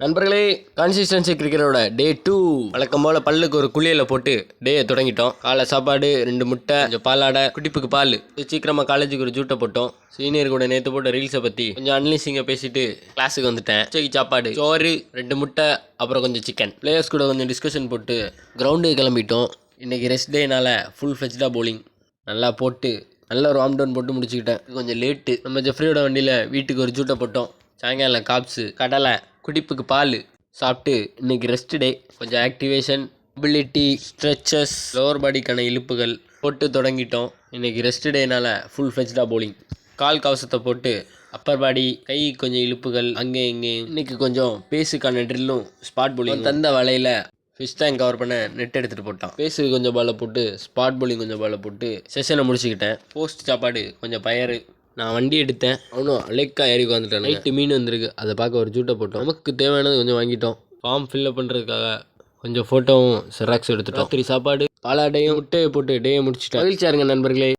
நண்பர்களே, கான்சிஸ்டன்சி கிரிக்கெட்டோட டே 2 வழக்கம் போல் பல்லுக்கு ஒரு குளியலை போட்டு டேயை தொடங்கிட்டோம். காலை சாப்பாடு 2 முட்டை, கொஞ்சம் பாலாடை, குடிப்புக்கு பால். சீக்கிரமாக காலேஜுக்கு ஒரு ஜூட்டை போட்டோம். சீனியர் கூட நேற்று போட்ட ரீல்ஸை பற்றி கொஞ்சம் அன்லீசிங்க பேசிட்டு கிளாஸுக்கு வந்துட்டேன். உச்சைக்கு சாப்பாடு சோறு, 2 முட்டை, அப்புறம் கொஞ்சம் சிக்கன். பிளேயர்ஸ் கூட கொஞ்சம் டிஸ்கஷன் போட்டு கிரவுண்டுக்கு கிளம்பிட்டோம். இன்றைக்கி ரெஸ்ட் டேனால ஃபுல் ஃப்ளெஜ்டாக போலிங் நல்லா போட்டு நல்ல ஒரு வார்ம் டவுன் போட்டு முடிச்சுக்கிட்டேன். கொஞ்சம் லேட்டு நம்ம ஜெஃப்ரியோட வண்டியில் வீட்டுக்கு ஒரு ஜூட்டை போட்டோம். சாயங்காலம் காப்ஸு, கடலை, குடிப்புக்கு பால் சாப்பிட்டு இன்றைக்கி ரெஸ்ட் டே. கொஞ்சம் ஆக்டிவேஷன், மொபிலிட்டி, ஸ்ட்ரெச்சஸ், லோவர் பாடிக்கான இழுப்புகள் போட்டு தொடங்கிட்டோம். இன்றைக்கி ரெஸ்ட் டேனால் ஃபுல் ஃப்ளெஜ்டாக போலிங். கால் கவசத்தை போட்டு அப்பர் பாடி, கை கொஞ்சம் இழுப்புகள் அங்கே இங்கேயும். இன்றைக்கி கொஞ்சம் பேஸுக்கான ட்ரில்லும் ஸ்பாட் போலிங். தந்த வலையில் ஃபிஷ் டேங்க் கவர் பண்ண நெட் எடுத்துகிட்டு போட்டான். பேஸுக்கு கொஞ்சம் பாலை போட்டு ஸ்பாட் போலிங் கொஞ்சம் பாலை போட்டு செஷனை முடிச்சுக்கிட்டேன். போஸ்ட் சாப்பாடு கொஞ்சம் பயறு. நான் வண்டி எடுத்தேன். அவனும் அலைக்காக ஏறி வந்துட்டேன். நைட்டு மீன் வந்திருக்கு, அதை பார்க்க ஒரு ஜூட்டை போட்டோம். நமக்கு தேவையானது கொஞ்சம் வாங்கிட்டோம். ஃபார்ம் ஃபில்லப் பண்ணுறதுக்காக கொஞ்சம் ஃபோட்டோவும் செராக்ஸ் எடுத்துட்டோம். ராத்திரி சாப்பாடு பாலாடையும் முட்டையை போட்டு டேயை முடிச்சுட்டேன். மகிழ்ச்சியா இருங்க நண்பர்களே.